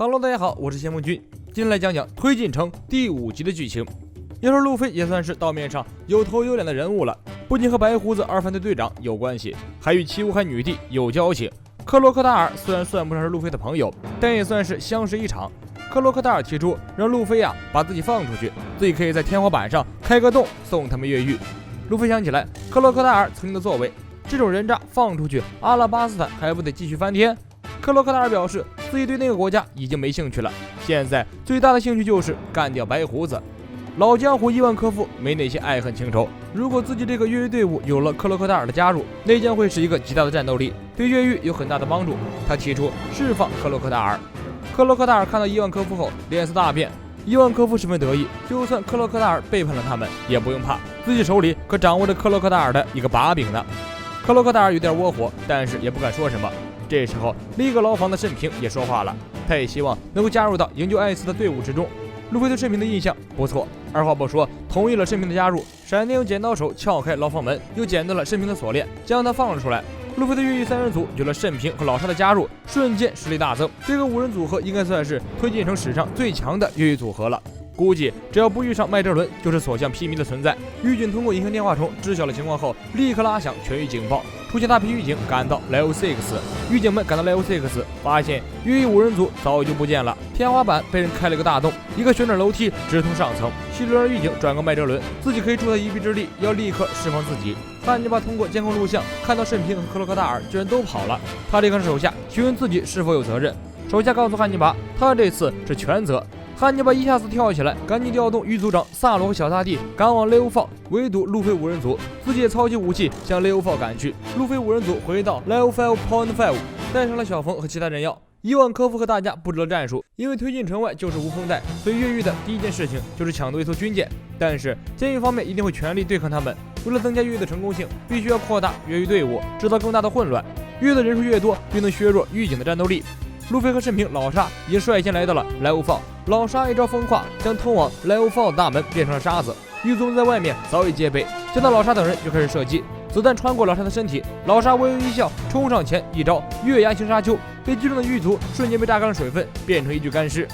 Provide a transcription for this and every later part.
Hello， 大家好，我是先锋君，今天来讲讲推进城第5集的剧情。要说路飞也算是道面上有头有脸的人物了，不仅和白胡子二犯队队长有关系，还与七武海女帝有交情。克洛克达尔虽然算不上是路飞的朋友，但也算是相识一场。克洛克达尔提出让路飞把自己放出去，自己可以在天花板上开个洞送他们越狱。路飞想起来克洛克达尔曾经的作为，这种人渣放出去，阿拉巴斯坦还不得继续翻天？克洛克达尔表示自己对那个国家已经没兴趣了，现在最大的兴趣就是干掉白胡子。老江湖伊万科夫没那些爱恨情仇，如果自己这个越狱队伍有了克洛克达尔的加入，那将会是一个极大的战斗力，对越狱有很大的帮助。他提出释放克洛克达尔。克洛克达尔看到伊万科夫后脸色大变，伊万科夫十分得意，就算克洛克达尔背叛了他们也不用怕，自己手里可掌握着克洛克达尔的一个把柄呢。克洛克达尔有点窝火，但是也不敢说什么。这时候另一个牢房的慎平也说话了，他也希望能够加入到营救艾斯的队伍之中。路飞对慎平的印象不错，二话不说同意了慎平的加入。闪电用剪刀手撬开牢房门，又剪断了慎平的锁链，将他放了出来。路飞的越狱三人组有了慎平和老沙的加入，瞬间实力大增。这个5人组合应该算是推进城史上最强的越狱组合了。估计只要不遇上麦哲伦，就是所向披靡的存在。狱警通过银河电话筒知晓了情况后，立刻拉响全狱警报。出现大批狱警赶到 Level 6， 狱警们赶到 Level 6， 发现越狱5人组早已就不见了，天花板被人开了个大洞，一个旋转楼梯直通上层。希罗尔狱警转告麦哲伦，自己可以助他一臂之力，要立刻释放自己。汉尼拔通过监控录像看到慎平和克洛克达尔居然都跑了，他立刻让手下询问自己是否有责任。手下告诉汉尼拔，他这次是全责。汉尼拔一下子跳起来，赶紧调动狱组长萨罗和小大帝赶往雷欧放，围堵路飞5人组，自己也操起武器向雷欧放赶去。路飞5人组回到 Level 5.5， 带上了小冯和其他人妖。伊万科夫和大家布置了战术，因为推进城外就是无风带，所以越狱的第一件事情就是抢夺一艘军舰。但是监狱方面一定会全力对抗他们，为了增加越狱的成功性，必须要扩大越狱队伍，制造更大的混乱。越狱的人数越多，越能削弱狱警的战斗力。路飞和慎平、老沙已经率先来到了Level 4，老沙一招风化，将通往Level 4的大门变成了沙子。狱卒们在外面早已戒备，见到老沙等人就开始射击，子弹穿过老沙的身体，老沙微微一笑，冲上前一招月牙形沙丘，被击中的狱卒瞬间被榨干了水分，变成一具干尸。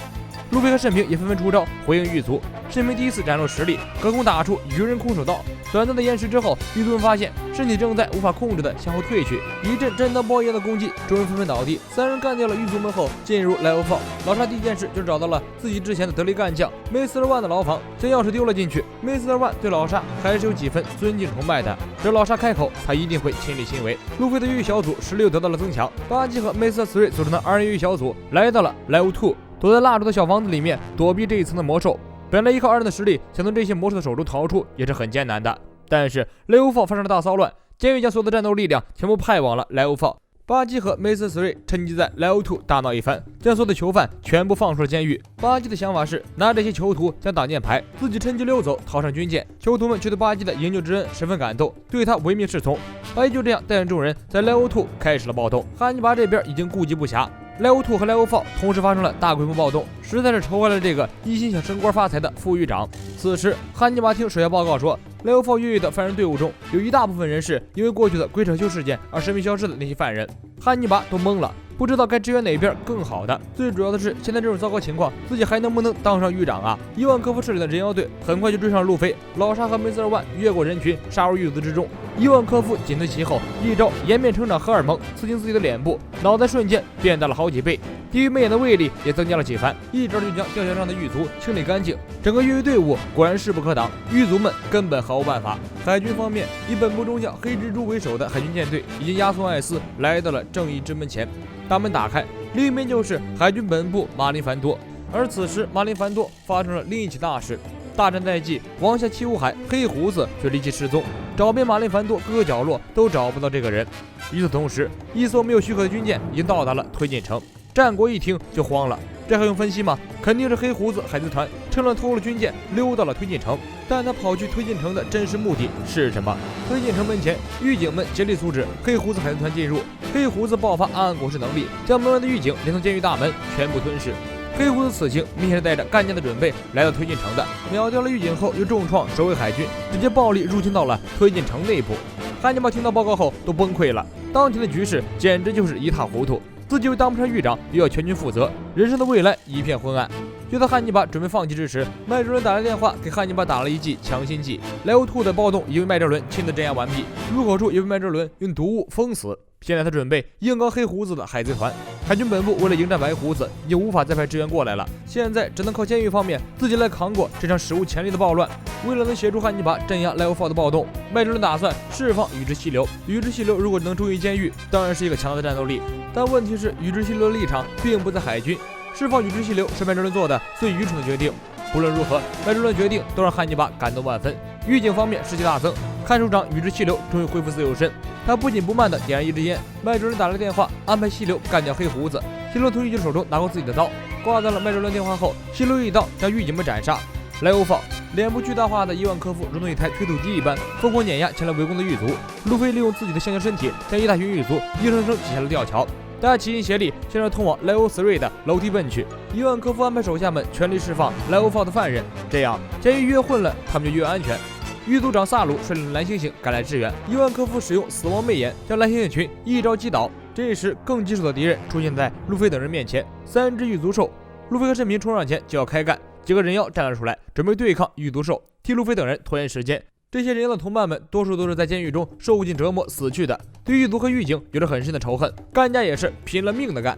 路飞和慎平也纷纷出招回应狱卒。慎平第一次展露实力，隔空打出愚人空手道，短暂的延时之后，狱卒们发现身体正在无法控制的向后退去，一阵震荡波一样的攻击，众人纷纷倒地。3人干掉了狱卒们后，进入Level 4。老沙第一件事就是找到了自己之前的得力干将Mr. One 的牢房，将钥匙丢了进去。Mr. One 对老沙还是有几分尊敬崇拜的，只要老沙开口，他一定会亲力亲为。路飞的越狱小组实力又得到了增强，巴基和Mr. 3组成的2人越狱小组来到了Level 2，躲在蜡烛的小房子里面躲避这一层的魔兽。本来依靠2人的实力想从这些魔兽的手中逃出也是很艰难的，但是Level 4发生了大骚乱，监狱将所有的战斗力量全部派往了Level 4。巴基和Mr. 3趁机在Level 2大闹一番，将所有的囚犯全部放出了监狱。巴基的想法是拿这些囚徒当挡箭牌，自己趁机溜走，逃上军舰。囚徒们却对巴基的营救之恩十分感动，对他唯命是从。巴基就这样带领众人在Level 2开始了暴动。汉尼拔这边已经顾及不暇，Level 2和Level 4同时发生了大规模暴动，实在是愁坏了这个一心想升官发财的副狱长。此时汉尼拔听手下报告说，Level 4越狱的犯人队伍中有一大部分人是因为过去的鬼扯秀事件而神秘消失的那些犯人。汉尼拔都懵了，不知道该支援哪边更好的。最主要的是，现在这种糟糕情况，自己还能不能当上狱长啊？伊万科夫率领的人妖队很快就追上了路飞，老沙和Mr. One越过人群，杀入狱卒之中。伊万科夫紧随其后，一招颜面成长荷尔蒙刺进自己的脸部，脑袋瞬间变大了好几倍，地狱媚眼的威力也增加了几番，一招就将吊桥上的狱卒清理干净。整个越狱队伍果然势不可挡，狱卒们根本毫无办法。海军方面，以本部中将黑蜘蛛为首的海军舰队已经押送艾斯来到了正义之门前。大门打开，另一边就是海军本部马林凡多。而此时马林凡多发生了另一起大事，大战在即，王下七武海黑胡子却离奇失踪，找遍马林凡多各个角落都找不到这个人。与此同时，一艘没有许可的军舰已经到达了推进城。战国一听就慌了，这还用分析吗？肯定是黑胡子海贼团趁乱偷了军舰溜到了推进城。但他跑去推进城的真实目的是什么？推进城门前，狱警们竭力阻止黑胡子海贼团进入。黑胡子爆发暗暗果实能力，将门外的狱警连同监狱大门全部吞噬。黑胡子此行明显是带着干架的准备来到推进城的，秒掉了狱警后又重创守卫海军，直接暴力入侵到了推进城内部。汉尼拔听到报告后都崩溃了，当前的局势简直就是一塌糊涂。自己又当不上狱长，又要全权负责，人生的未来一片昏暗。就在汉尼拔准备放弃之时，麦哲伦打来电话给汉尼拔打了一剂强心剂。莱欧兔的暴动已为麦哲伦亲自镇压完毕，入口处也被麦哲伦用毒物封死。现在他准备硬刚黑胡子的海贼团。海军本部为了迎战白胡子，已经无法再派支援过来了，现在只能靠监狱方面自己来扛过这场史无前例的暴乱。为了能协助汉尼拔镇压莱欧法的暴动，麦哲伦打算释放宇智细流。宇智细流如果能出狱监狱，当然是一个强大的战斗力，但问题是宇智细流的立场并不在海军，释放宇智细流是麦哲伦做的最愚蠢的决定。不论如何，麦哲伦决定都让汉尼拔感动万分。狱警方面士气大增，看守长宇智细流终于恢复自由身，他不紧不慢地点燃一支烟。麦哲伦打来电话，安排细流干掉黑胡子。细流从狱警手中拿过自己的刀，挂在了麦哲伦电话后，细流一刀将狱警们斩杀。莱欧放脸部巨大化的伊万科夫如同一台推土机一般，疯狂碾压前来围攻的狱卒。路飞利用自己的橡胶身体，将一大群狱卒硬生生挤下了吊桥。大家齐心协力，向着通往莱欧斯瑞的楼梯奔去。伊万科夫安排手下们全力释放莱欧放的犯人，这样监狱越混乱，他们就越安全。狱卒长萨鲁率领蓝猩猩赶来支援，伊万科夫使用死亡媚眼将蓝猩猩群一招击倒。这时，更棘手的敌人出现在路飞等人面前，3只狱卒兽。路飞和慎平冲上前就要开干，几个人妖站了出来，准备对抗狱卒兽，替路飞等人拖延时间。这些人妖的同伴们多数都是在监狱中受尽折磨死去的，对狱卒和狱警有着很深的仇恨，干架也是拼了命的干。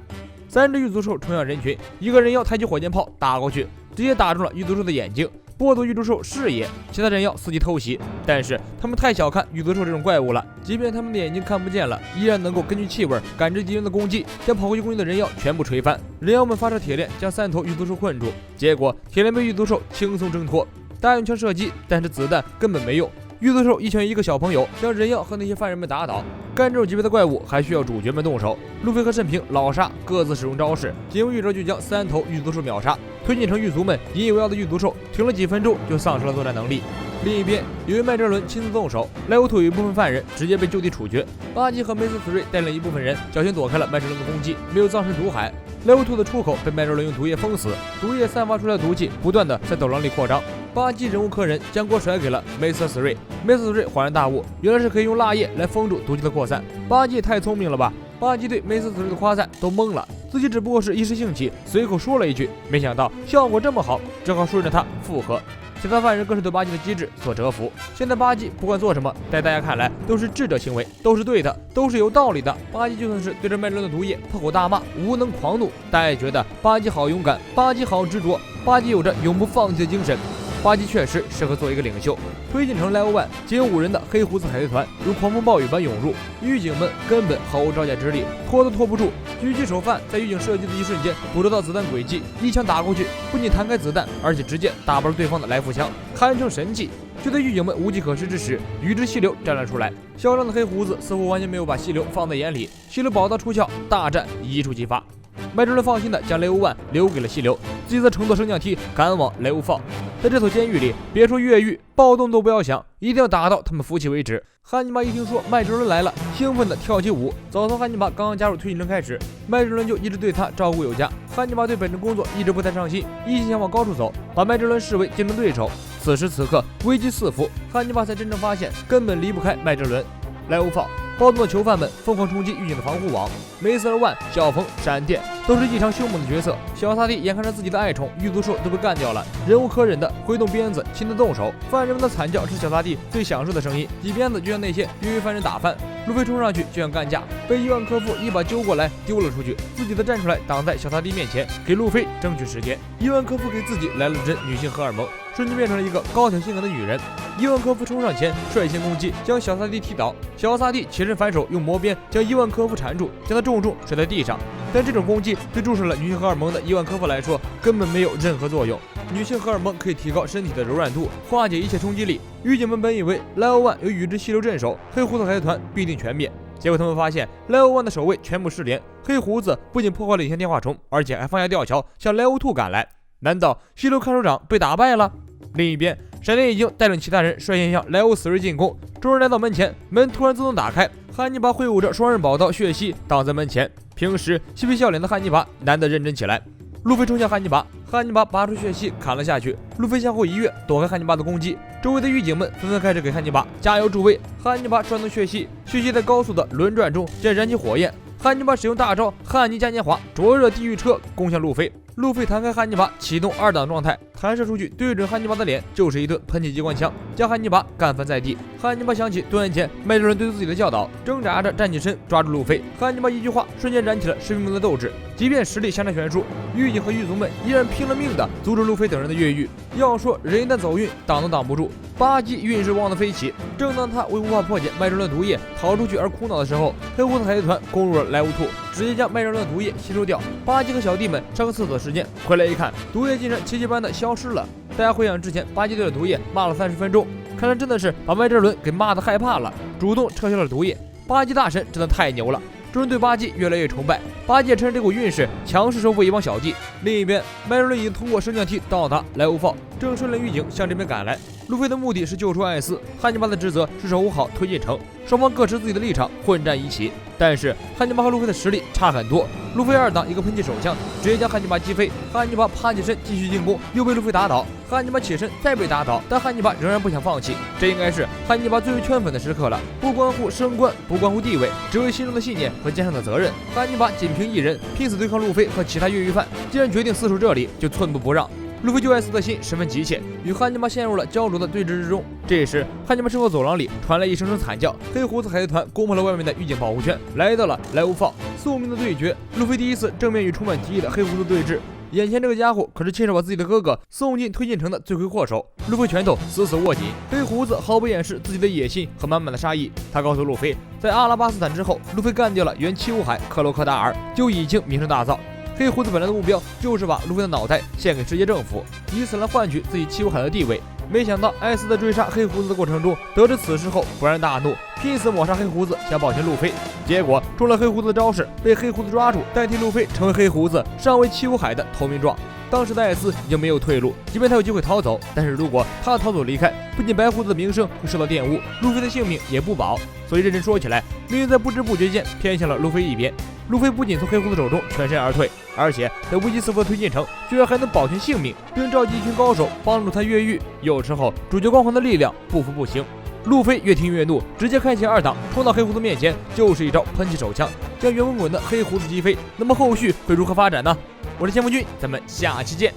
3只狱卒兽冲向人群，一个人妖抬起火箭炮打过去，直接打中了狱卒兽的眼睛，剥夺狱卒兽视野。其他人妖伺机偷袭，但是他们太小看狱卒兽这种怪物了，即便他们的眼睛看不见了，依然能够根据气味感知敌人的攻击，将跑过去攻击的人妖全部锤翻。人妖们发射铁链将3头狱卒兽困住，结果铁链被狱卒兽轻松挣脱。大用枪射击，但是子弹根本没用。狱卒兽一拳一个小朋友将人妖和那些犯人们打倒。干这种级别的怪物还需要主角们动手。路飞和慎平老杀各自使用招式，仅用一招就将3头狱卒兽秒杀。推进城狱卒们引以为傲的狱卒兽停了几分钟就丧失了作战能力。另一边，由于麦哲伦亲自动手，莱欧兔有一部分犯人直接被就地处决。巴基和梅斯斯瑞带领一部分人侥幸躲开了麦哲伦的攻击，没有葬身毒海。莱欧兔的出口被麦哲伦用毒液封死，毒液散发出来的毒气不断的在走廊里扩张。巴基忍无可忍，将锅甩给了梅瑟斯瑞。梅瑟斯瑞恍然大悟，原来是可以用蜡液来封住毒气的扩散。巴基也太聪明了吧！巴基对梅瑟斯瑞的夸赞都懵了，自己只不过是一时兴起随口说了一句，没想到效果这么好，只好顺着他附和。其他犯人更是对巴基的机智所折服。现在巴基不管做什么，在大家看来都是智者行为，都是对的，都是有道理的。巴基就算是对着麦哲伦的毒液破口大骂，无能狂怒，大家也觉得巴基好勇敢，巴基好执着，巴基有着永不放弃的精神。巴基确实适合做一个领袖。推进城莱欧万仅有5人的黑胡子海贼团如狂风暴雨般涌入，狱警们根本毫无招架之力，拖都拖不住。狙击手犯在狱警射击的一瞬间捕捉到子弹轨迹，一枪打过去，不仅弹开子弹，而且直接打爆了对方的来福枪，堪称神技。就在狱警们无计可施之时，宇智细流站了出来。嚣张的黑胡子似乎完全没有把细流放在眼里，细流宝刀出鞘，大战一触即发。麦哲伦放心的将雷欧万留给了细流，自己则乘坐升降梯赶往雷欧放。在这所监狱里，别说越狱，暴动都不要想，一定要打到他们服气为止。汉尼拔一听说麦哲伦来了，兴奋地跳起舞。早从汉尼拔刚刚加入推进城开始，麦哲伦就一直对他照顾有加。汉尼拔对本职工作一直不太上心，一心想往高处走，把麦哲伦视为竞争对手。此时此刻，危机四伏，汉尼拔才真正发现根本离不开麦哲伦。莱欧放暴动的囚犯们疯狂冲击狱警的防护网，梅瑟尔万、小冯、闪电都是异常凶猛的角色。小萨蒂眼看着自己的爱宠狱卒兽都被干掉了，忍无可忍的挥动鞭子亲自动手。犯人们的惨叫是小萨蒂最享受的声音，几鞭子就将那些越狱犯人打翻。路飞冲上去就想干架，被伊万科夫一把揪过来丢了出去，自己的站出来挡在小萨蒂面前，给路飞争取时间。伊万科夫给自己来了针女性荷尔蒙，瞬间变成了一个高挑性感的女人。伊万科夫冲上前率先攻击，将小萨蒂踢倒。小萨蒂起身反手用魔鞭将伊万科夫缠住，将他重重摔在地上。但这种攻击对注射了女性荷尔蒙的伊万科夫来说根本没有任何作用。女性荷尔蒙可以提高身体的柔软度，化解一切冲击力。狱警们本以为莱欧万有宇智细流镇守，黑胡子海贼团必定全灭。结果他们发现莱欧万的守卫全部失联，黑胡子不仅破坏了引线电话虫，而且还放下吊桥向莱欧兔赶来。难道细流看守长被打败了？另一边，闪电已经带领其他人率先向莱欧死瑞进攻。众人来到门前，门突然自动打开，汉尼拔挥舞着双刃宝刀血息挡在门前。平时嬉皮笑脸的汉尼拔难得认真起来。路飞冲向汉尼拔，汉尼拔拔出血息砍了下去。路飞向后一跃，躲开汉尼拔的攻击。周围的狱警们纷纷开始给汉尼拔加油助威。汉尼拔转动血息，血息在高速的轮转中竟然燃起火焰。汉尼拔使用大招汉尼嘉年华灼热地狱车攻向路飞，路飞弹开汉尼拔，启动2档状态，弹射出去对准汉尼拔的脸就是一顿喷气机关枪，将汉尼拔干翻在地。汉尼拔想起多年前麦哲伦对自己的教导，挣扎着站起身抓住路飞。汉尼拔一句话瞬间燃起了生命的斗志，即便实力相差悬殊，狱警和狱卒们依然拼了命的阻止路飞等人的越狱。要说人一旦走运，挡都挡不住。巴基运势旺的飞起，正当他为无法破解麦哲伦毒液逃出去而苦恼的时候，黑胡子海贼团攻入了莱芜兔，直接将麦哲伦的毒液吸收掉。巴基和小弟们上个厕所时间回来一看，毒液竟然奇迹般的消失了。大家回想之前巴基对了毒液骂了30分钟，看来真的是把麦哲伦给骂得害怕了，主动撤销了毒液。巴基大神真的太牛了，众人对巴基越来越崇拜，巴基也趁着这股运势强势收复一帮小弟。另一边，麦哲伦已经通过升降梯到达莱芜坊，正率领狱警向这边赶来。路飞的目的是救出艾斯，汉尼拔的职责是守护好推进城，双方各持自己的立场，混战一起。但是汉尼拔和路飞的实力差很多，路飞2档一个喷气手枪直接将汉尼拔击飞，汉尼拔爬起身继续进攻，又被路飞打倒，汉尼拔起身再被打倒，但汉尼拔仍然不想放弃。这应该是汉尼拔最为圈粉的时刻了，不关乎升官，不关乎地位，只为心中的信念和肩上的责任。汉尼拔仅凭一人拼死对抗路飞和其他越狱犯，既然决定死守这里，就寸步不让。路飞救艾斯的心十分急切，与汉尼拔陷入了焦灼的对峙之中。这时，汉尼拔身后走廊里传来一声声惨叫，黑胡子海贼团攻破了外面的狱警保护圈，来到了莱芜坊。宿命的对决，路飞第一次正面与充满敌意的黑胡子对峙。眼前这个家伙可是亲手把自己的哥哥送进推进城的罪魁祸首，路飞拳头死死握紧，黑胡子毫不掩饰自己的野心和满满的杀意。他告诉路飞，在阿拉巴斯坦之后，路飞干掉了原七武海克洛克达尔，就已经名声大噪。黑胡子本来的目标就是把路飞的脑袋献给世界政府，以此来换取自己七武海的地位。没想到艾斯在追杀黑胡子的过程中，得知此事后勃然大怒，拼死抹杀黑胡子，想保全路飞。结果中了黑胡子的招式，被黑胡子抓住，代替路飞成为黑胡子上为七武海的投名状。当时的艾斯已经没有退路，即便他有机会逃走，但是如果他逃走离开，不仅白胡子的名声会受到玷污，路飞的性命也不保。所以认真说起来，命运在不知不觉间偏向了路飞一边。路飞不仅从黑胡子手中全身而退，而且在危机四伏的推进城，居然还能保全性命，并召集一群高手帮助他越狱。有时候主角光环的力量不服不行。路飞越听越怒，直接开启2档，冲到黑胡子面前就是一招喷气手枪，将圆滚滚的黑胡子击飞。那么后续会如何发展呢？我是千夫君，咱们下期见。